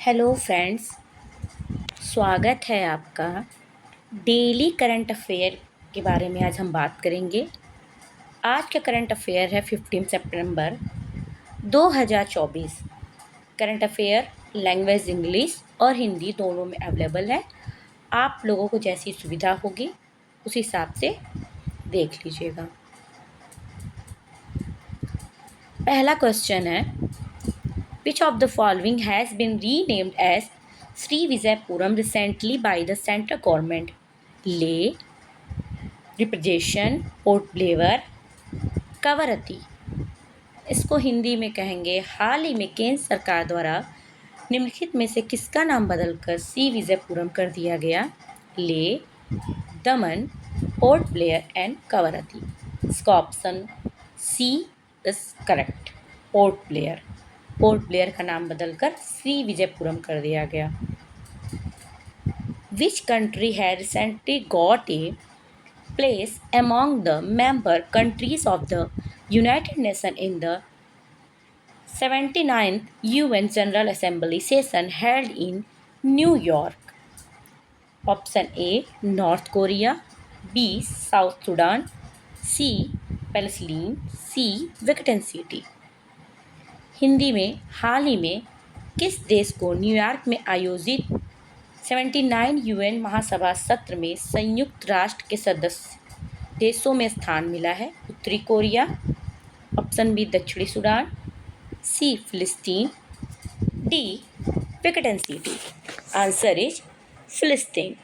Hello friends, स्वागत है आपका। डेली करंट अफेयर के बारे में आज हम बात करेंगे। आज का करंट अफेयर है 15 सितंबर 2024। करंट अफेयर लैंग्वेज इंग्लिश और हिंदी दोनों में अवेलेबल है। आप लोगों को जैसी सुविधा होगी उस हिसाब से देख लीजिएगा। पहला क्वेश्चन है, Which of the following has been renamed as Sri Vijaypuram recently by the central government? Leh, representation, Port Blair, Kavaratti. इसको हिंदी में कहेंगे हाल ही में केंद्र सरकार द्वारा निम्नलिखित में से किसका नाम बदलकर सी विजयपुरम कर दिया गया? ले, दमन, पोर्ट ब्लेयर एंड कवरत्ती। इसका option C is correct, Port Blair. Port Blair का नाम बदलकर श्री विजयपुरम कर दिया गया। Which country has recently got a place among the member countries of the United Nations in the 79th UN General Assembly session held in New York? Option A North Korea, B South Sudan, C Palestine, C Vatican City। Hindi में हाल ही में किस देश को New York में आयोजित 79 UN महासभा सत्र में संयुक्त राष्ट्र के सदस्य देशों में स्थान मिला है? उत्तरी कोरिया, ऑप्शन बी दक्षिणी सूडान, सी फिलिस्तीन, D Vatican City. Answer is फिलिस्तीन।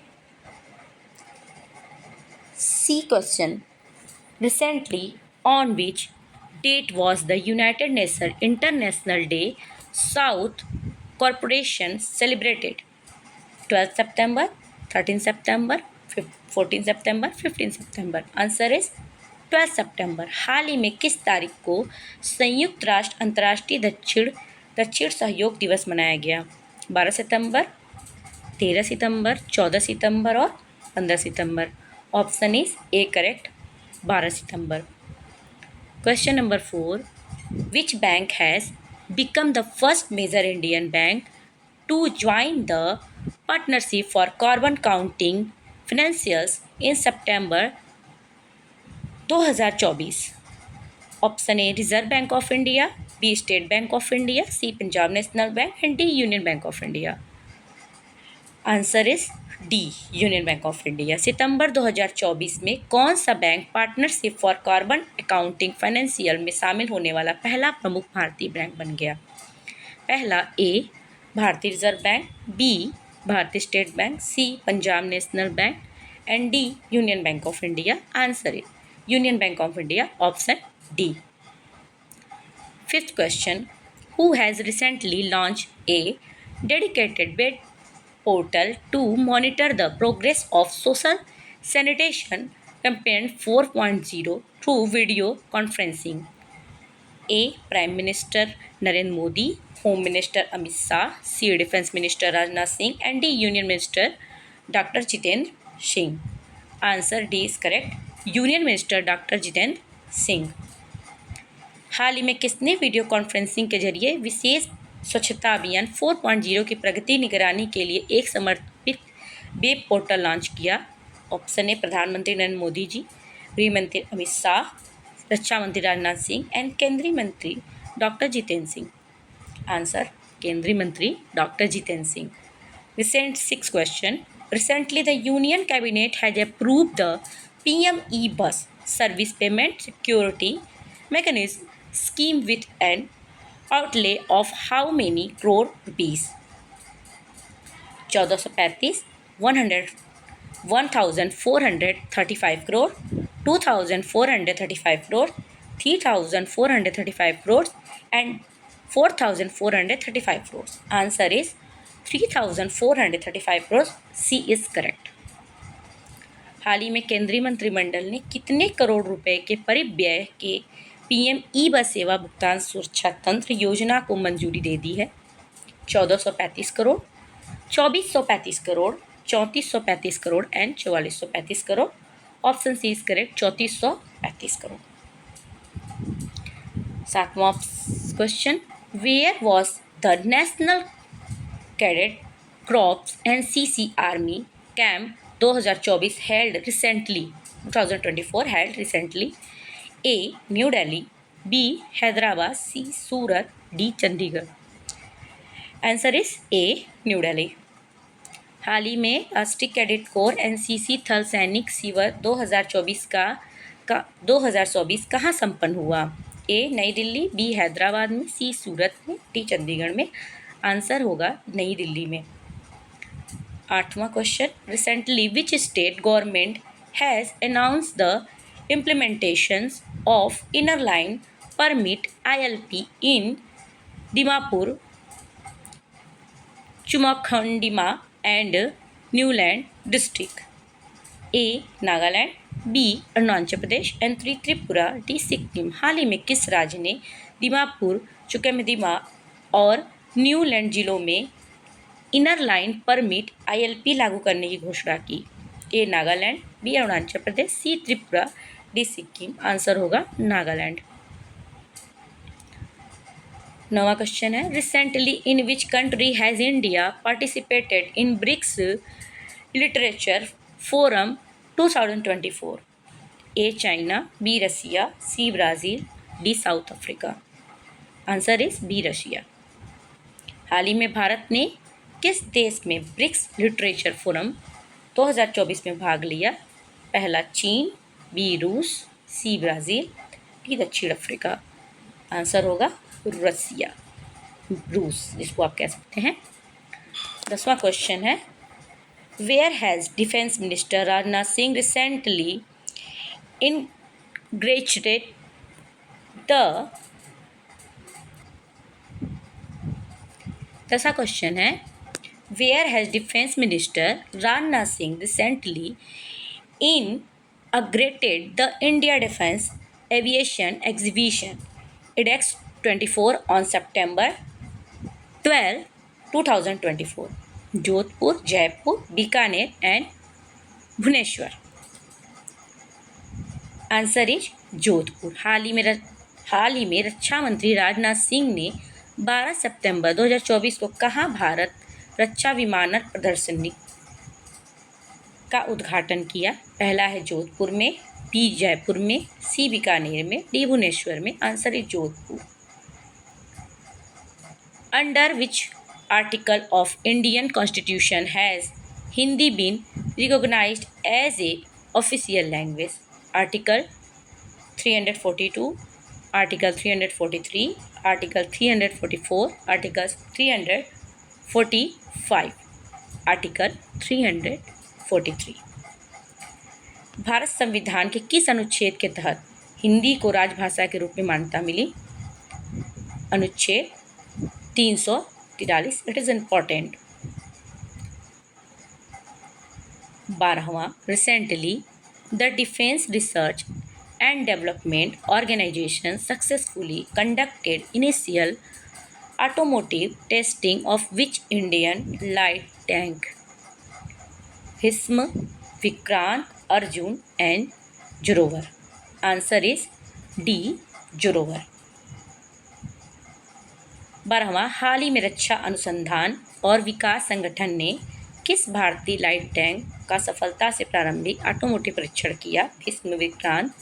C question, recently on which date was the United Nation International Day South corporation celebrated? 12 सितंबर, 13 सितंबर, 14 सितंबर, 15 सितंबर। आंसर इज 12 सितंबर। हाल ही में किस तारीख को संयुक्त राष्ट्र अंतर्राष्ट्रीय दक्षिण सहयोग दिवस मनाया गया? 12 सितंबर, 13 सितंबर, 14 सितंबर और 15 सितंबर। ऑप्शन इज ए करेक्ट, 12 सितंबर। Question number 4, which bank has become the first major Indian bank to join the partnership for carbon counting financials in September 2024? Option A Reserve Bank of India, B State Bank of India, C Punjab national bank and D union bank of India. Answer is D union bank of India. सितंबर 2024 में कौन सा bank partnership for carbon accounting financial में शामिल होने वाला पहला प्रमुख भारतीय बैंक बन गया? पहला A Bharatiya reserve bank, B Bharatiya state bank, C Punjab national bank and D union bank of India. Answer is union bank of India, option D. Fifth question, who has recently launch a dedicated web portal to monitor the progress of social sanitation campaign 4.0 through video conferencing? A prime minister Narendra Modi, home minister Amit Shah, C defence minister Rajnath Singh and D union minister doctor Jitendra Singh. Answer D is correct, union minister doctor Jitendra Singh. हाल ही में किसने video conferencing के जरिए विशेष स्वच्छता अभियान 4.0 की प्रगति निगरानी के लिए एक समर्पित वेब पोर्टल लॉन्च किया? ऑप्शन ए प्रधानमंत्री नरेंद्र मोदी जी, गृह मंत्री अमित शाह, रक्षा मंत्री राजनाथ सिंह एंड केंद्रीय मंत्री डॉक्टर जितेंद्र सिंह। आंसर केंद्रीय मंत्री doctor Jitendra Singh. Six question, recently the union cabinet has approved the PM E bus service payment security mechanism scheme with an outlay of how many crore rupees? 1435, 1435 crore, 2435 crore, 3435 crores and 4435 crores. Answer is 3435 crores. C is correct. हाल ही में केंद्रीय मंत्रिमंडल ने कितने करोड़ रुपए के परिव्यय के पीएम ई बस सेवा भुगतान सुरक्षा तंत्र योजना को मंजूरी दे दी है? 1435 crore, 2435 crore, 3435 crore and 4435 crore. Option C is correct, 3435 crore. सातवां question, where was the national cadet crops NCC army camp 2024 held recently 2024 held recently? A. New Delhi, B. Hyderabad, C. Surat, D. Chandigarh. Answer is A. New Delhi. हाल ही में राष्ट्रीय कैडेट कोर एनसीसी थल सैनिक शिविर 2024 कहाँ संपन्न हुआ? A. नई दिल्ली, B. हैदराबाद में, C. सूरत में, D. चंडीगढ़ में. आंसर होगा नई दिल्ली में. 8वां question, recently which state government has announced the implementations of inner line permit ILP in Dimapur, Chumakhandima and Newland district? A. Nagaland, B. Arunachal Pradesh and Tripura, D. Sikkim. हाल ही में किस राज्य ने दीमापुर, चुकमदिमा और न्यूलैंड जिलों में इनर लाइन परमिट ILP लागू करने की घोषणा की? A. Nagaland, B. Arunachal Pradesh, C. Tripura, D. Sikkim. Answer होगा नागालैंड. 9वां क्वेश्चन है, recently in which country has India participated in BRICS literature forum 2024? A. China, B. Russia, C. Brazil, D. South Africa. Answer is B. Russia. हाल ही में भारत ने किस देश में ब्रिक्स लिटरेचर फोरम 2024 में भाग लिया? पहला चीन, B. रूस, C. Brazil, D. दक्षिण अफ्रीका. आंसर होगा रसिया, रूस जिसको आप कह सकते हैं. 10वां क्वेश्चन है, where has defence minister Rajnath Singh recently inaugurated the 10वां क्वेश्चन है, where has defence minister Rajnath Singh recently inaugurated the India Defence Aviation Exhibition IDEX 24 on September 12, 2024? Jodhpur, Jaipur, Bikaner and Bhubaneswar. Answer is Jodhpur. हाल ही में रक्षा मंत्री राजनाथ सिंह ने 12 सितंबर 2024 को कहाँ भारत रक्षा विमानन प्रदर्शनी का उद्घाटन किया? पहला है जोधपुर में, B. जयपुर में, C. बीकानेर में, D. भुवनेश्वर में. Answer is Jodhpur. Under which article of Indian constitution has Hindi been recognised as a official language? Article 342, article 343, article 344, article 345, article 343. Bharat संविधान के किस अनुच्छेद के तहत हिंदी को राजभाषा के रूप में मान्यता मिली? अनुच्छेद 343. It is important. 12वां, recently the defence research and development organisation successfully conducted initial automotive testing of which Indian light tank? Bhishma, Vikrant, Arjun and Zorawar. Answer is D. Zorawar. 12वां, हाल ही में रक्षा अनुसंधान और विकास संगठन ने किस भारतीय लाइट टैंक का सफलता से प्रारंभिक ऑटोमोटिव परीक्षण किया? Bhishma, Vikrant,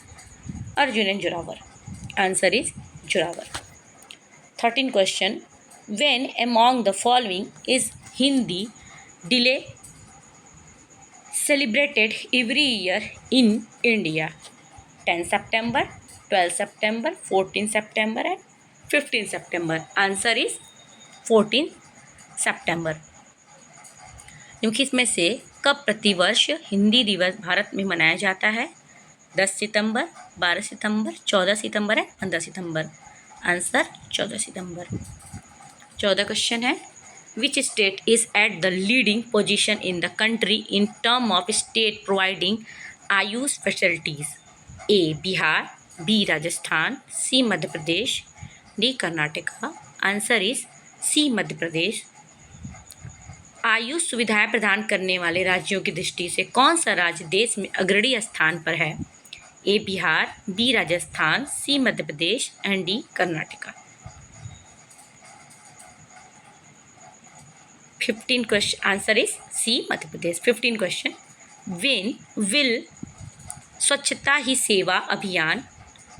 Arjun and Zorawar. Answer is Zorawar. 13 question, when among the following is Hindi delay celebrated every year in India? 10 September, 12 September, 14 September and 15 September. Answer is 14 September. क्योंकि इसमें से कब प्रतिवर्ष हिंदी दिवस भारत में मनाया जाता है? 10 सितंबर, 12 सितंबर, 14 सितंबर और 15 सितंबर. आंसर 14 सितंबर. 14 क्वेश्चन है, which state is at the leading position in the country in terms of state providing Ayush facilities? A. Bihar, B. Rajasthan, C. Madhya Pradesh, D. Karnataka. Answer is C. Madhya Pradesh. Ayush सुविधाएं प्रदान करने वाले राज्यों की दृष्टि से कौन सा राज्य देश में अग्रणी स्थान पर है? A. Bihar, B. Rajasthan, C. Madhya Pradesh and D. Karnataka. 15 question answer is C, Madhya Pradesh. 15 question. When will Swachhta Hi Seva Abhiyan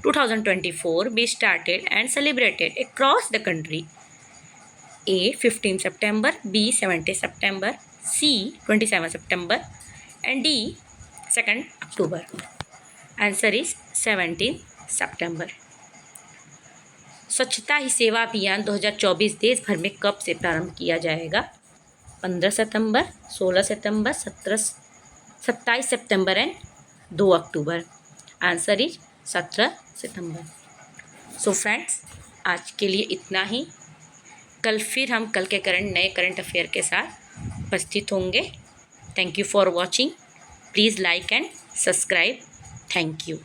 2024 be started and celebrated across the country? A. 15 September, B. 17 September, C. 27 September, and D. 2nd October. Answer is 17 September. स्वच्छता ही सेवा अभियान 2024 देश भर में कब से प्रारंभ किया जाएगा? 15 सितंबर, 16 सितंबर, 27 सितंबर एंड 2 अक्टूबर. आंसर इज 17 सितंबर. सो फ्रेंड्स, आज के लिए इतना ही. कल फिर हम कल के नए करंट अफेयर के साथ उपस्थित होंगे. Thank you for watching. Please like and subscribe. Thank you.